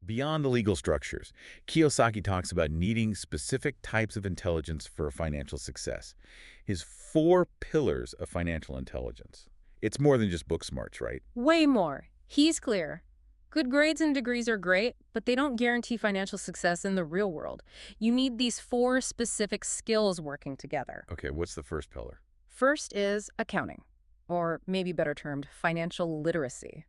Beyond the legal structures, Kiyosaki talks about needing specific types of intelligence for financial success. His 4 pillars of financial intelligence. It's more than just book smarts, right? Way more. He's clear. Good grades and degrees are great, but they don't guarantee financial success in the real world. You need these 4 specific skills working together. Okay, what's the first pillar? First is accounting, or maybe better termed, financial literacy.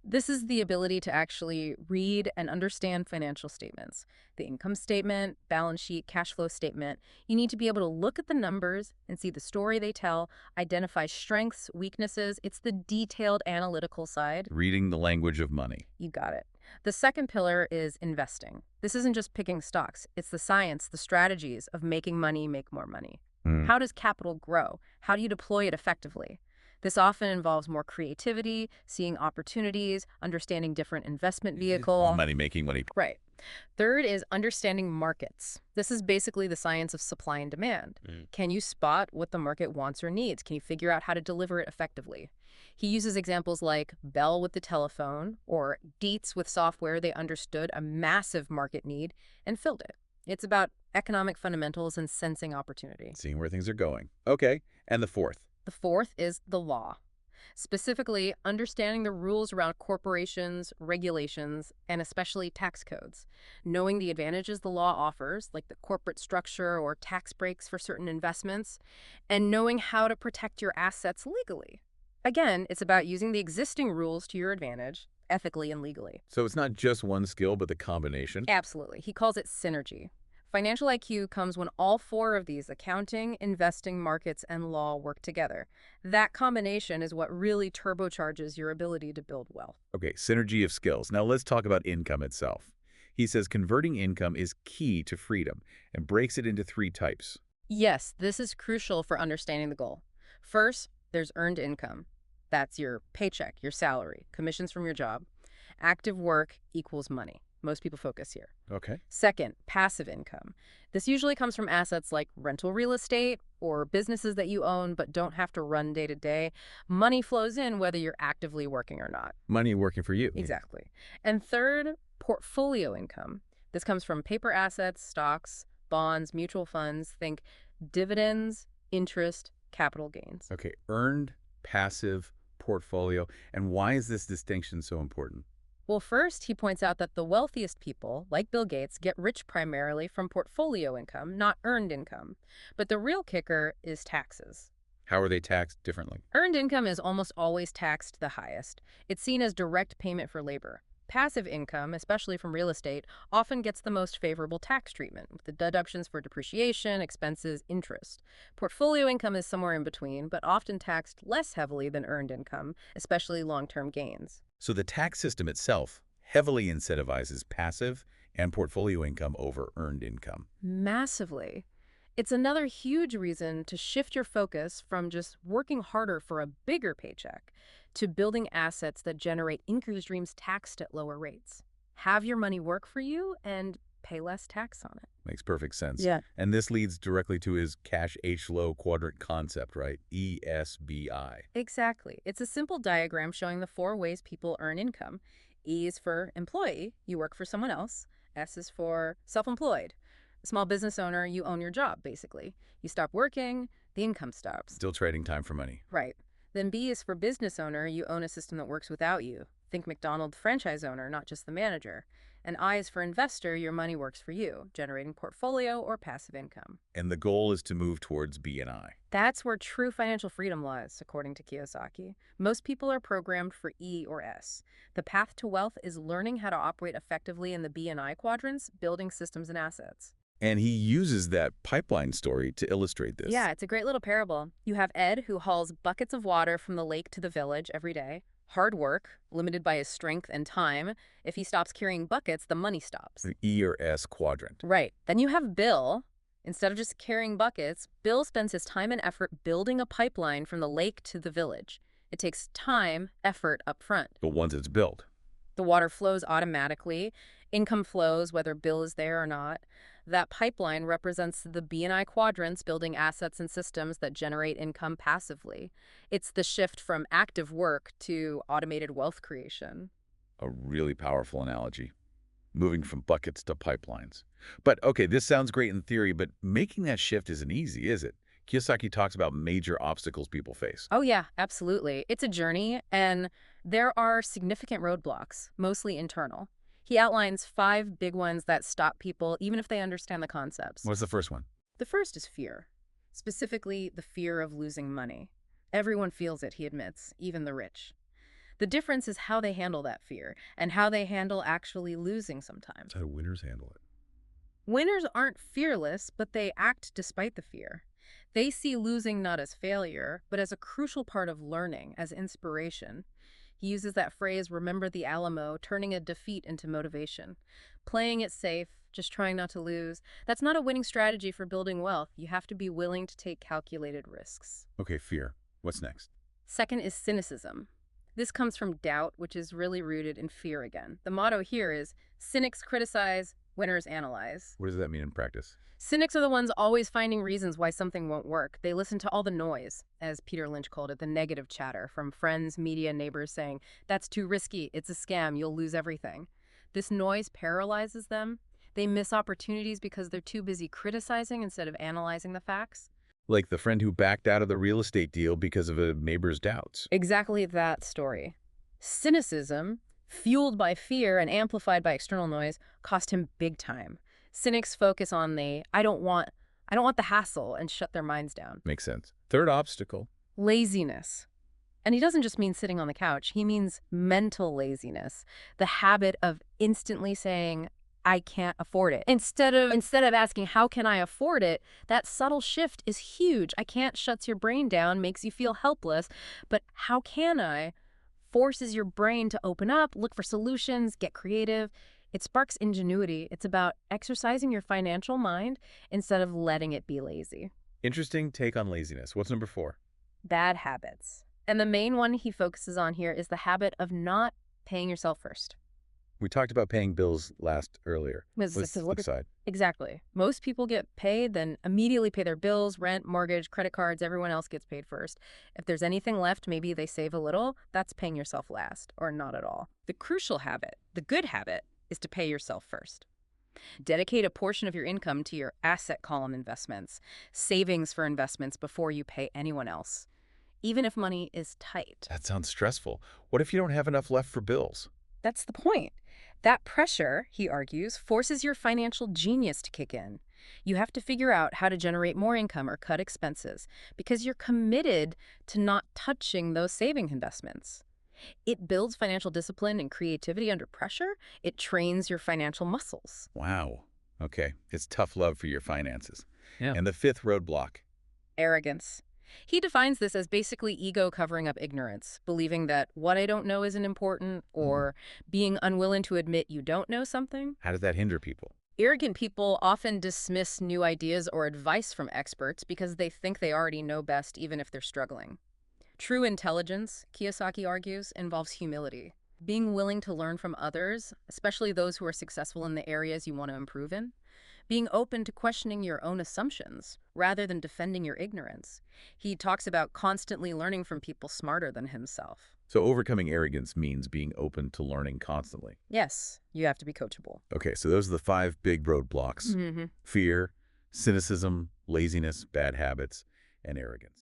This is the ability to actually read and understand financial statements. The income statement, balance sheet, cash flow statement. You need to be able to look at the numbers and see the story they tell, identify strengths, weaknesses. It's the detailed analytical side. Reading the language of money. You got it. The second pillar is investing. This isn't just picking stocks. It's the science, the strategies of making money make more money. Hmm. How does capital grow? How do you deploy it effectively? This often involves more creativity, seeing opportunities, understanding different investment vehicles. Money making money. Right. Third is understanding markets. This is basically the science of supply and demand. Can you spot what the market wants or needs? Can you figure out how to deliver it effectively? He uses examples like Bell with the telephone or Dietz with software. They understood a massive market need and filled it. It's about economic fundamentals and sensing opportunity. Seeing where things are going. Okay, and the fourth? The fourth is the law. Specifically, understanding the rules around corporations, regulations, and especially tax codes. Knowing the advantages the law offers, like the corporate structure or tax breaks for certain investments, and knowing how to protect your assets legally. Again, it's about using the existing rules to your advantage, ethically and legally. So it's not just one skill, but the combination? Absolutely. He calls it synergy. Financial IQ comes when all 4 of these, accounting, investing, markets, and law, work together. That combination is what really turbocharges your ability to build wealth. Okay, synergy of skills. Now let's talk about income itself. He says converting income is key to freedom and breaks it into 3 types. Yes, this is crucial for understanding the goal. First, there's earned income. That's your paycheck, your salary, commissions from your job. Active work equals money. Most people focus here. Okay. Second, passive income. This usually comes from assets like rental real estate or businesses that you own but don't have to run day to day. Money flows in whether you're actively working or not. Money working for you. Exactly. And third, portfolio income. This comes from paper assets, stocks, bonds, mutual funds. Think dividends, interest, capital gains. Okay, earned, passive, portfolio. And why is this distinction so important? Well, first, he points out that the wealthiest people, like Bill Gates, get rich primarily from portfolio income, not earned income. But the real kicker is taxes. How are they taxed differently? Earned income is almost always taxed the highest. It's seen as direct payment for labor. Passive income, especially from real estate, often gets the most favorable tax treatment, with the deductions for depreciation, expenses, interest. Portfolio income is somewhere in between, but often taxed less heavily than earned income, especially long-term gains. So the tax system itself heavily incentivizes passive and portfolio income over earned income. Massively. It's another huge reason to shift your focus from just working harder for a bigger paycheck to building assets that generate income streams taxed at lower rates. Have your money work for you and pay less tax on it. Makes perfect sense. Yeah. And this leads directly to his cash H-low quadrant concept, right? ESBI. Exactly. It's a simple diagram showing the 4 ways people earn income. E is for employee, you work for someone else. S is for self-employed. Small business owner, you own your job, basically. You stop working, the income stops. Still trading time for money. Right. Then B is for business owner, you own a system that works without you. Think McDonald's franchise owner, not just the manager. And I is for investor, your money works for you, generating portfolio or passive income. And the goal is to move towards B and I. That's where true financial freedom lies, according to Kiyosaki. Most people are programmed for E or S. The path to wealth is learning how to operate effectively in the B and I quadrants, building systems and assets. And he uses that pipeline story to illustrate this. Yeah, it's a great little parable. You have Ed, who hauls buckets of water from the lake to the village every day. Hard work, limited by his strength and time. If he stops carrying buckets, the money stops. The E or S quadrant. Right. Then you have Bill. Instead of just carrying buckets, Bill spends his time and effort building a pipeline from the lake to the village. It takes time, effort up front. But once it's built. The water flows automatically. Income flows whether Bill is there or not. That pipeline represents the B&I quadrants, building assets and systems that generate income passively. It's the shift from active work to automated wealth creation. A really powerful analogy. moving from buckets to pipelines. But okay, this sounds great in theory, but making that shift isn't easy, is it? Kiyosaki talks about major obstacles people face. Oh, yeah, absolutely. It's a journey, and there are significant roadblocks, mostly internal. He outlines 5 big ones that stop people, even if they understand the concepts. What's the first one? The first is fear, specifically the fear of losing money. Everyone feels it, he admits, even the rich. The difference is how they handle that fear and how they handle actually losing sometimes. How do winners handle it? Winners aren't fearless, but they act despite the fear. They see losing not as failure, but as a crucial part of learning, as inspiration. He uses that phrase, remember the Alamo, turning a defeat into motivation. Playing it safe, just trying not to lose. That's not a winning strategy for building wealth. You have to be willing to take calculated risks. Okay, fear. What's next? Second is cynicism. This comes from doubt, which is really rooted in fear again. The motto here is, cynics criticize, winners analyze. What does that mean in practice? Cynics are the ones always finding reasons why something won't work. They listen to all the noise, as Peter Lynch called it, the negative chatter from friends, media, neighbors saying, that's too risky, it's a scam, you'll lose everything. This noise paralyzes them. They miss opportunities because they're too busy criticizing instead of analyzing the facts. Like the friend who backed out of the real estate deal because of a neighbor's doubts. Exactly that story. Cynicism, fueled by fear and amplified by external noise, cost him big time. Cynics focus on the I don't want the hassle and shut their minds down. Makes sense. Third obstacle. Laziness. And he doesn't just mean sitting on the couch. He means mental laziness, the habit of instantly saying, I can't afford it. Instead of asking, how can I afford it? That subtle shift is huge. I can't shuts your brain down, makes you feel helpless. But how can I forces your brain to open up, look for solutions, get creative. It sparks ingenuity. It's about exercising your financial mind instead of letting it be lazy. Interesting take on laziness. What's number 4? Bad habits. And the main one he focuses on here is the habit of not paying yourself first. We talked about paying bills earlier. What's What's the flip side? Exactly. Most people get paid, then immediately pay their bills, rent, mortgage, credit cards, everyone else gets paid first. If there's anything left, maybe they save a little, that's paying yourself last, or not at all. The crucial habit, the good habit, is to pay yourself first. Dedicate a portion of your income to your asset column investments, savings for investments before you pay anyone else, even if money is tight. That sounds stressful. What if you don't have enough left for bills? That's the point. That pressure, he argues, forces your financial genius to kick in. You have to figure out how to generate more income or cut expenses because you're committed to not touching those saving investments. It builds financial discipline and creativity under pressure. It trains your financial muscles. Wow. Okay. It's tough love for your finances. Yeah. And the 5th roadblock. Arrogance. He defines this as basically ego covering up ignorance, believing that what I don't know isn't important, or being unwilling to admit you don't know something. How does that hinder people? Arrogant people often dismiss new ideas or advice from experts because they think they already know best, even if they're struggling. True intelligence, Kiyosaki argues, involves humility, being willing to learn from others, especially those who are successful in the areas you want to improve in. Being open to questioning your own assumptions rather than defending your ignorance. He talks about constantly learning from people smarter than himself. So overcoming arrogance means being open to learning constantly. Yes, you have to be coachable. Okay, so those are the 5 big roadblocks. Mm-hmm. Fear, cynicism, laziness, bad habits, and arrogance.